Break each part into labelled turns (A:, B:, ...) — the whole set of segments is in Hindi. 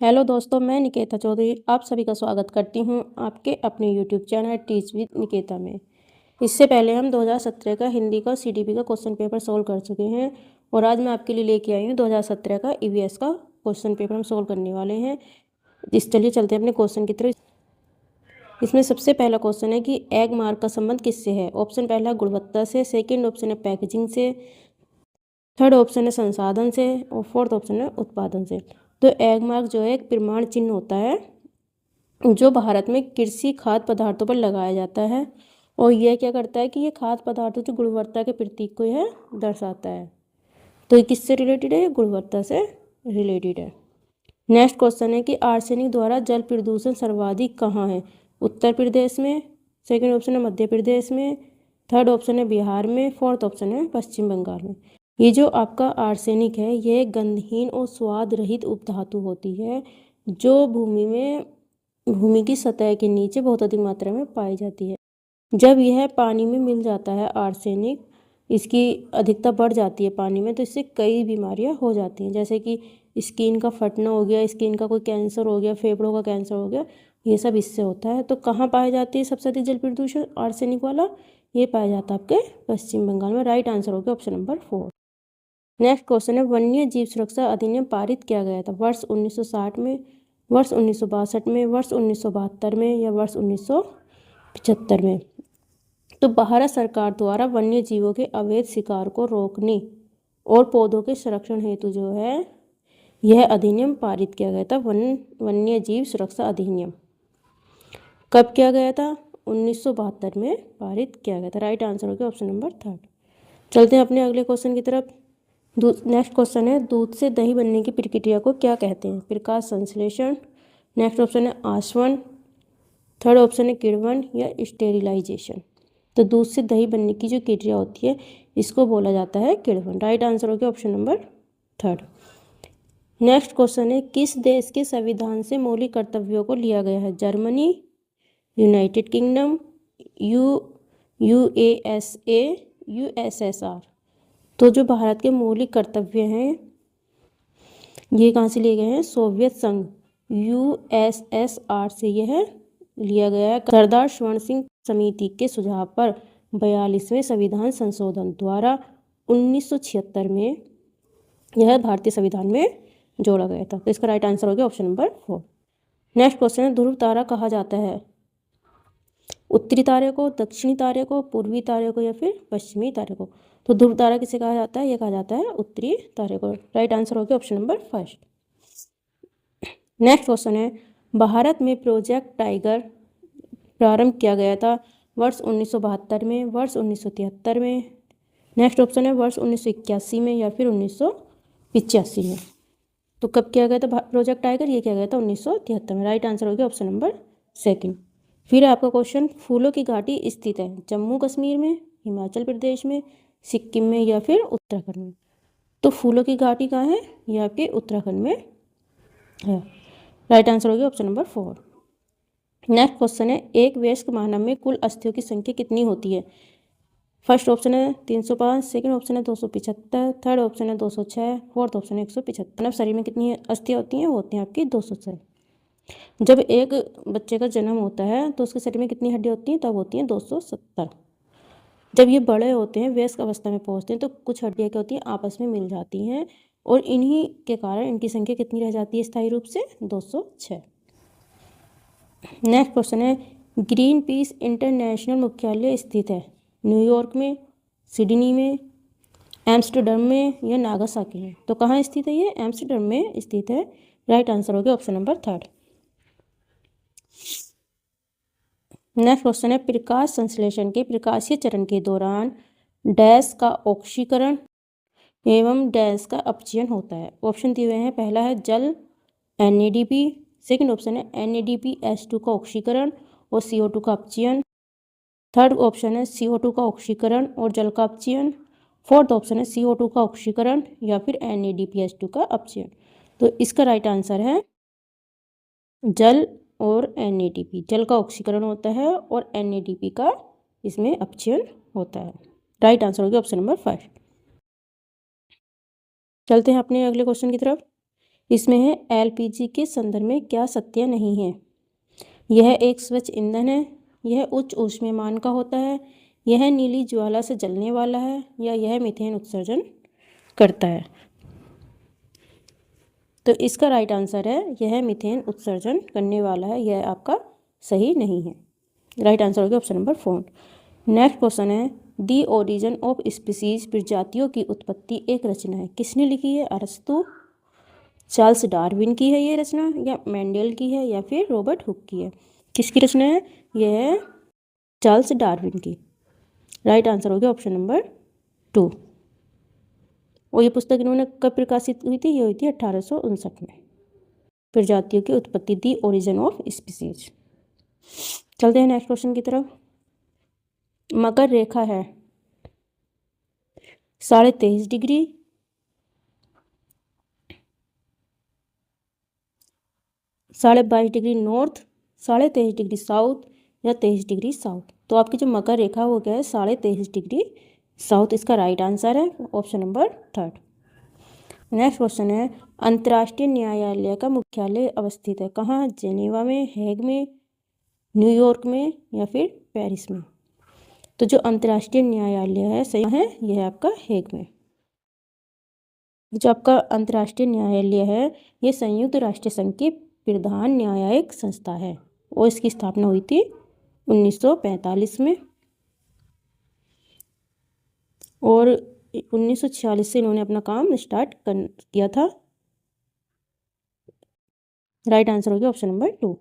A: हेलो दोस्तों, मैं निकेता चौधरी आप सभी का स्वागत करती हूं आपके अपने YouTube channel teach with Niketa में। इससे पहले हम 2017 का हिंदी का सीडीपी का क्वेश्चन पेपर सोल्व कर चुके हैं और आज मैं आपके लिए लेके आई हूं 2017 का ईवीएस का क्वेश्चन पेपर हम सोल्व करने वाले हैं। चलिए चलते हैं अपने क्वेश्चन की तरफ। इसमें सबसे पहला क्वेश्चन है कि एग मार्क का संबंध किससे है। ऑप्शन पहला गुणवत्ता से, सेकेंड ऑप्शन है पैकेजिंग से, थर्ड ऑप्शन है संसाधन से और फोर्थ ऑप्शन है उत्पादन से। तो एग मार्क जो है एक प्रमाण चिन्ह होता है जो भारत में कृषि खाद्य पदार्थों पर लगाया जाता है और यह क्या करता है कि ये खाद्य पदार्थों की गुणवत्ता के प्रतीक को यह दर्शाता है। तो ये किससे रिलेटेड है, ये गुणवत्ता से रिलेटेड है। नेक्स्ट क्वेश्चन है कि आर्सेनिक द्वारा जल प्रदूषण सर्वाधिक कहाँ है। उत्तर प्रदेश में, सेकेंड ऑप्शन है मध्य प्रदेश में, थर्ड ऑप्शन है बिहार में, फोर्थ ऑप्शन है पश्चिम बंगाल में। ये जो आपका आर्सेनिक है यह गंधहीन और स्वाद रहित उपधातु होती है जो भूमि की सतह के नीचे बहुत अधिक मात्रा में पाई जाती है। जब यह पानी में मिल जाता है आर्सेनिक, इसकी अधिकता बढ़ जाती है पानी में, तो इससे कई बीमारियां हो जाती हैं, जैसे कि स्किन का फटना हो गया, स्किन का कोई कैंसर हो गया, फेफड़ों का कैंसर हो गया, ये सब इससे होता है। तो कहाँ पाई जाती है सबसे अधिक जल प्रदूषण आर्सेनिक वाला, ये पाया जाता है आपके पश्चिम बंगाल में। राइट आंसर हो गया ऑप्शन नंबर 4। नेक्स्ट क्वेश्चन है वन्य जीव सुरक्षा अधिनियम पारित किया गया था वर्ष 1960 में, वर्ष 1962 में, वर्ष 1972 में या वर्ष 1975 में। तो भारत सरकार द्वारा वन्य जीवों के अवैध शिकार को रोकने और पौधों के संरक्षण हेतु जो है यह अधिनियम पारित किया गया था, वन्य जीव सुरक्षा अधिनियम। कब किया गया था? 1972 में पारित किया गया था। राइट आंसर हो गया ऑप्शन नंबर 3। चलते हैं अपने अगले क्वेश्चन की तरफ। नेक्स्ट क्वेश्चन है दूध से दही बनने की प्रक्रिया को क्या कहते हैं। प्रकाश संश्लेषण, नेक्स्ट ऑप्शन है आसवन, थर्ड ऑप्शन है किण्वन या स्टेरिलाइजेशन। तो दूध से दही बनने की जो क्रिया होती है इसको बोला जाता है किण्वन। राइट आंसर हो गया ऑप्शन नंबर 3। नेक्स्ट क्वेश्चन है किस देश के संविधान से मौलिक कर्तव्यों को लिया गया है। Germany, United kingdom, USA, USSR. तो जो भारत के मौलिक कर्तव्य हैं ये कहाँ से लिए गए हैं? सोवियत संघ यूएसएसआर से यह लिया गया है। सरदार स्वर्ण सिंह समिति के सुझाव पर 42वें संविधान संशोधन द्वारा 1976 में यह भारतीय संविधान में जोड़ा गया था। तो इसका राइट आंसर हो गया ऑप्शन नंबर 4। नेक्स्ट क्वेश्चन है ध्रुव तारा कहा जाता है उत्तरी तारे को, दक्षिणी तारे को, पूर्वी तारे को या फिर पश्चिमी तारे को। तो ध्रुव तारा किसे कहा जाता है? यह कहा जाता है उत्तरी तारे को। राइट आंसर हो गया ऑप्शन नंबर 5। नेक्स्ट क्वेश्चन है भारत में प्रोजेक्ट टाइगर प्रारंभ किया गया था वर्ष 1972 में, वर्ष 1973 में, नेक्स्ट ऑप्शन है वर्ष 1981 में या फिर 1985 में। तो कब किया गया था प्रोजेक्ट टाइगर? ये किया गया था 1973 में। राइट आंसर हो गया ऑप्शन नंबर 2। फिर आपका क्वेश्चन फूलों की घाटी स्थित है जम्मू कश्मीर में, हिमाचल प्रदेश में, सिक्किम में या फिर उत्तराखंड में। तो फूलों की घाटी कहाँ है? ये आपके उत्तराखंड में है। राइट आंसर हो गया ऑप्शन नंबर 4। नेक्स्ट क्वेश्चन है एक वयस्क मानव में कुल अस्थियों की संख्या कितनी होती है। फर्स्ट ऑप्शन है 305, सेकंड ऑप्शन है 275, थर्ड ऑप्शन है 206, फोर्थ ऑप्शन है 175। मानव शरीर में कितनी अस्थियाँ होती हैं? वो होती हैं आपकी 206। जब एक बच्चे का जन्म होता है तो उसके शरीर में कितनी हड्डियाँ होती हैं? तब होती हैं 270। जब ये बड़े होते हैं, वयस्क अवस्था में पहुंचते हैं, तो कुछ हड्डियाँ क्या होती हैं? आपस में मिल जाती हैं और इन्हीं के कारण इनकी संख्या कितनी रह जाती है स्थायी रूप से? 206। नेक्स्ट क्वेश्चन है ग्रीन पीस इंटरनेशनल मुख्यालय स्थित है न्यूयॉर्क में, सिडनी में, एम्स्टर्डम में या नागासाकी में। तो कहाँ स्थित है? ये एम्स्टर्डम में स्थित है। राइट आंसर हो गया ऑप्शन नंबर 3। नेक्स्ट क्वेश्चन है प्रकाश संश्लेषण के प्रकाशीय चरण के दौरान डैश का ऑक्सीकरण एवं डैश का अपचयन होता है। ऑप्शन दिए हुए हैं, पहला है जल NADP, सेकंड ऑप्शन है NADPH2 का ऑक्सीकरण और CO2 का अपचयन, थर्ड ऑप्शन है CO2 का ऑक्सीकरण और जल का अपचयन, फोर्थ ऑप्शन है CO2 का ऑक्सीकरण या फिर NADPH2 का अपचयन। तो इसका राइट आंसर है जल और NADP। जल का ऑक्सीकरण होता है और NADP का इसमें अपचयन होता है। राइट आंसर हो गया ऑप्शन नंबर 5। चलते हैं अपने अगले क्वेश्चन की तरफ। इसमें है एलपीजी के संदर्भ में क्या सत्य नहीं है। यह एक स्वच्छ ईंधन है, यह उच्च ऊष्मायमान का होता है, यह नीली ज्वाला से जलने वाला है, या यह मीथेन उत्सर्जन करता है। तो इसका राइट आंसर है यह मीथेन उत्सर्जन करने वाला है, यह आपका सही नहीं है। राइट आंसर हो गया ऑप्शन नंबर 4। नेक्स्ट क्वेश्चन है दी ओरिजिन ऑफ स्पीसीज, प्रजातियों की उत्पत्ति एक रचना है, किसने लिखी है? अरस्तु, चार्ल्स डार्विन की है ये रचना, या मेंडल की है, या फिर रॉबर्ट हुक की है? किसकी रचना है? यह है चार्ल्स डार्विन की। राइट आंसर हो गया ऑप्शन नंबर 2। और ये पुस्तक इन्होंने कब प्रकाशित हुई थी? ये हुई थी 1859 में। प्रजातियों की उत्पत्ति, दी ओरिजिन ऑफ स्पीसीज। चलते हैं नेक्स्ट क्वेश्चन की तरफ। मकर रेखा है 23.5 degree, 22.5 degree north, 23.5 degree south, या 23 डिग्री साउथ। तो आपकी जो मकर रेखा वो क्या है? 23.5 डिग्री साउथ। इसका राइट आंसर है ऑप्शन नंबर 3। नेक्स्ट क्वेश्चन है अंतर्राष्ट्रीय न्यायालय का मुख्यालय अवस्थित है कहाँ? जेनेवा में, हेग में, न्यूयॉर्क में, या फिर पेरिस में? तो जो अंतर्राष्ट्रीय न्यायालय है सही है यह है आपका हेग में। जो आपका अंतर्राष्ट्रीय न्यायालय है ये संयुक्त राष्ट्र संघ की प्रधान न्यायिक संस्था है और इसकी स्थापना हुई थी 1945 में और 1946 से इन्होंने अपना काम स्टार्ट किया था। राइट आंसर हो गया ऑप्शन नंबर 2।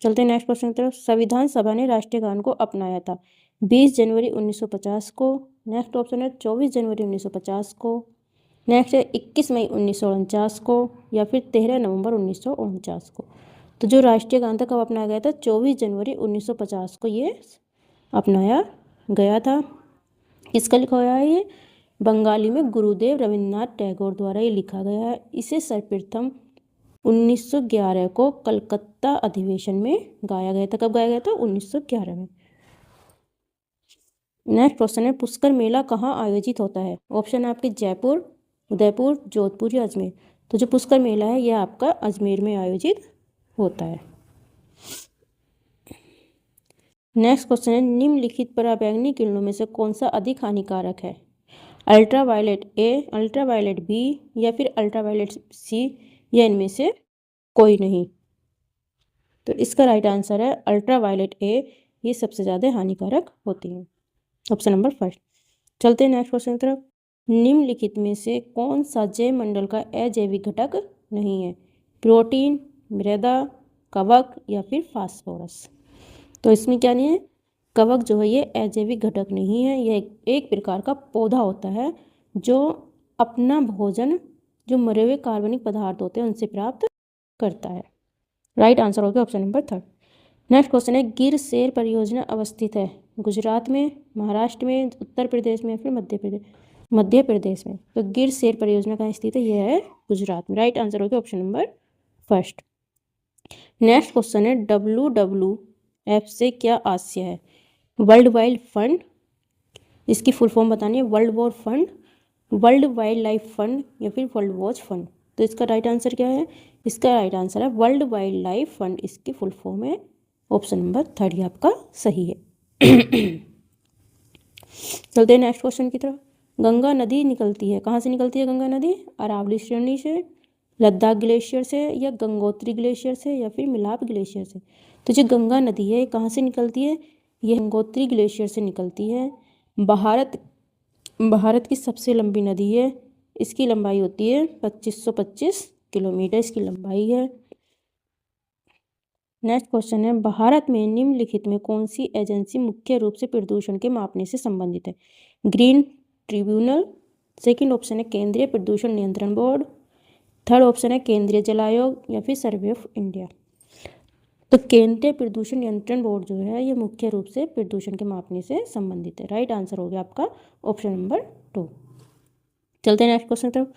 A: चलते हैं नेक्स्ट क्वेश्चन की तरफ। संविधान सभा ने राष्ट्रीय गान को अपनाया था 20 जनवरी 1950 को। नेक्स्ट ऑप्शन है 24 जनवरी 1950 को। नेक्स्ट है 21 मई 1949 को, या फिर 13 नवंबर 1949 को। तो जो राष्ट्रीय गान था कब अपनाया गया था? 24 जनवरी 1950 को ये अपनाया गया था। किसका लिखा हुआ है? ये बंगाली में गुरुदेव रविन्द्रनाथ टैगोर द्वारा ये लिखा गया है। इसे सर्वप्रथम 1911 को कलकत्ता अधिवेशन में गाया गया था। कब गाया गया था? 1911 में। नेक्स्ट क्वेश्चन है पुष्कर मेला कहाँ आयोजित होता है? ऑप्शन है आपके जयपुर, उदयपुर, जोधपुर या अजमेर। तो जो पुष्कर मेला है यह आपका अजमेर में आयोजित होता है। नेक्स्ट क्वेश्चन है निम्नलिखित पराबैंगनी किरणों में से कौन सा अधिक हानिकारक है? अल्ट्रावायलेट ए, अल्ट्रावायलेट बी, या फिर अल्ट्रावायलेट सी, या इनमें से कोई नहीं। तो इसका राइट आंसर है अल्ट्रावायलेट ए, ये सबसे ज़्यादा हानिकारक होती है। Option number 1। चलते हैं नेक्स्ट क्वेश्चन की तरफ। निम्नलिखित में से कौन सा जैव मंडल का अजैविक घटक नहीं है? प्रोटीन, मृदा, कवक, या फिर फास्फोरस। तो इसमें क्या नहीं है? कवक जो है ये अजैविक घटक नहीं है। यह एक प्रकार का पौधा होता है जो अपना भोजन जो मरे हुए कार्बनिक पदार्थ होते हैं उनसे प्राप्त करता है। राइट आंसर हो गया ऑप्शन नंबर 3। नेक्स्ट क्वेश्चन है गिर शेर परियोजना अवस्थित है गुजरात में, महाराष्ट्र में, उत्तर प्रदेश में, या फिर मध्य प्रदेश में। तो गिर शेर परियोजना कहाँ स्थित है? यह है गुजरात में। राइट आंसर हो गया ऑप्शन नंबर 1। नेक्स्ट क्वेश्चन है WWF से क्या आशय है? वर्ल्ड वाइल्ड फंड, इसकी फुल फॉर्म बतानी है। World war fund, world wild life fund, या फिर वर्ल्ड वॉच फंड। तो इसका राइट आंसर क्या है? इसका राइट आंसर है वर्ल्ड वाइल्ड लाइफ फंड, इसकी फुल फॉर्म है। ऑप्शन नंबर 3 आपका सही है। चलते हैं नेक्स्ट क्वेश्चन की तरफ। गंगा नदी निकलती है कहाँ से? निकलती है गंगा नदी अरावली श्रेणी से, लद्दाख ग्लेशियर से, या गंगोत्री ग्लेशियर से, या फिर मिलाप ग्लेशियर से। तो जो गंगा नदी है कहाँ से निकलती है? ये गंगोत्री ग्लेशियर से निकलती है। भारत की सबसे लंबी नदी है, इसकी लंबाई होती है 2525 किलोमीटर इसकी लंबाई है। नेक्स्ट क्वेश्चन है भारत में निम्नलिखित में कौन सी एजेंसी मुख्य रूप से प्रदूषण के मापने से संबंधित है? ग्रीन ट्रिब्यूनल, सेकंड ऑप्शन है केंद्रीय प्रदूषण नियंत्रण बोर्ड, थर्ड ऑप्शन है केंद्रीय जल आयोग, या फिर सर्वे ऑफ इंडिया। तो केंद्रीय प्रदूषण नियंत्रण बोर्ड जो है ये मुख्य रूप से प्रदूषण के मापने से संबंधित है। राइट आंसर हो गया आपका ऑप्शन नंबर 2। चलते हैं नेक्स्ट क्वेश्चन तरफ।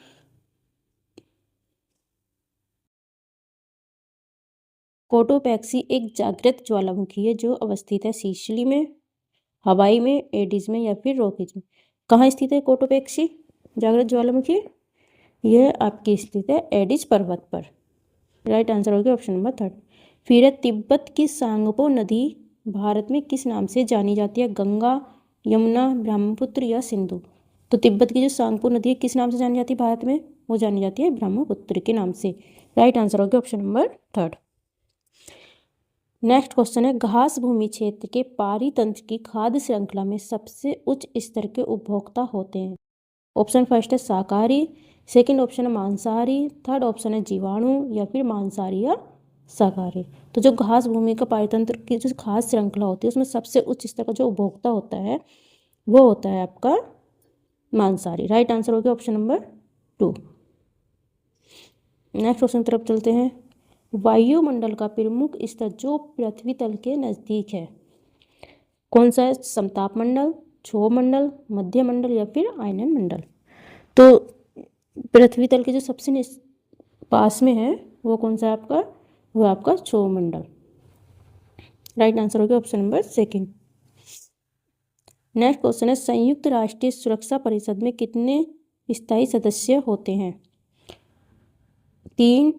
A: कोटोपैक्सी एक जागृत ज्वालामुखी है जो अवस्थित है सिसिली में, हवाई में, एडिज में, या फिर रॉकीज में। कहाँ स्थित है कोटोपैक्सी जागृत ज्वालामुखी? यह आपकी स्थित है एडिज पर्वत पर। राइट आंसर हो गया ऑप्शन नंबर 3। फिर है तिब्बत की सांगपो नदी भारत में किस नाम से जानी जाती है? गंगा, यमुना, ब्रह्मपुत्र या सिंधु? तो तिब्बत की जो सांगपो नदी है किस नाम से जानी जाती है भारत में? वो जानी जाती है ब्रह्मपुत्र के नाम से। राइट आंसर हो गया ऑप्शन नंबर 3। नेक्स्ट क्वेश्चन है, घास भूमि क्षेत्र के पारितंत्र की खाद्य श्रृंखला में सबसे उच्च स्तर के उपभोक्ता होते हैं। ऑप्शन फर्स्ट है शाकाहारी, सेकंड ऑप्शन है मांसाहारी, थर्ड ऑप्शन है जीवाणु या फिर मांसाहारी या शाकाहारी। तो जो घास भूमि का पारितंत्र की जो खाद्य श्रृंखला होती है उसमें सबसे उच्च स्तर का जो उपभोक्ता होता है वो होता है आपका मांसाहारी। राइट आंसर हो गया ऑप्शन नंबर 2। नेक्स्ट क्वेश्चन तरफ चलते हैं। वायुमंडल का प्रमुख स्तर जो पृथ्वी तल के नज़दीक है कौन सा है? समताप मंडल, क्षोभ मंडल, मध्य मंडल या फिर आयनन मंडल? तो पृथ्वी तल के जो सबसे पास में है वो कौन सा है आपका? वो आपका क्षोभ मंडल। राइट आंसर हो गया ऑप्शन नंबर 2। नेक्स्ट क्वेश्चन है, संयुक्त राष्ट्रीय सुरक्षा परिषद में कितने स्थायी सदस्य होते हैं? 3,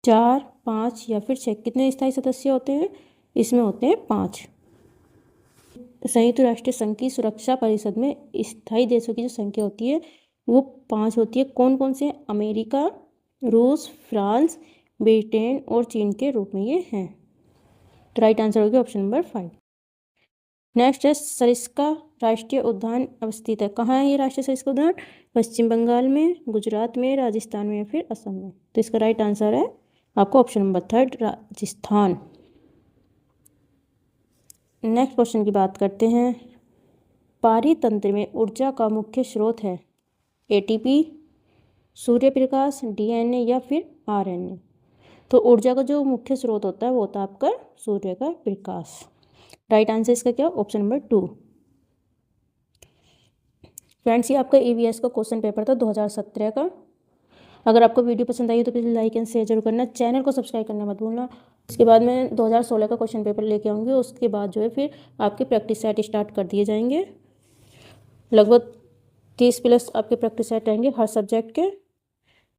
A: 4, 5 या फिर 6? कितने स्थायी सदस्य होते हैं? इसमें होते हैं 5। संयुक्त राष्ट्र संघ की सुरक्षा परिषद में स्थायी देशों की जो संख्या होती है वो 5 होती है। कौन कौन से? अमेरिका, रूस, फ्रांस, ब्रिटेन और चीन के रूप में ये हैं। तो राइट आंसर हो गया ऑप्शन नंबर 5। नेक्स्ट है, सरिस्का राष्ट्रीय उद्यान अवस्थित है कहाँ है ये राष्ट्रीय सरिस्का उद्यान? पश्चिम बंगाल में, गुजरात में, राजस्थान में या फिर असम में? तो इसका राइट आंसर है आपको option number 3 Rajasthan. Next question की बात करते हैं। पारितंत्र में ऊर्जा का मुख्य स्रोत है एटीपी, सूर्य प्रकाश, डीएनए या फिर आरएनए? तो ऊर्जा का जो मुख्य स्रोत होता है वो होता है आपका सूर्य का प्रकाश। राइट आंसर इसका क्या? Option number 2। फ्रेंड्स ये आपका ईवीएस का क्वेश्चन पेपर था 2017 का। अगर आपको वीडियो पसंद आई तो प्लीज़ लाइक एंड शेयर जरूर करना, चैनल को सब्सक्राइब करना मत भूलना। इसके बाद मैं 2016 का क्वेश्चन पेपर लेके आऊँगी, उसके बाद जो है फिर आपके प्रैक्टिस सेट स्टार्ट कर दिए जाएंगे। लगभग 30+ आपके प्रैक्टिस सेट रहेंगे हर सब्जेक्ट के।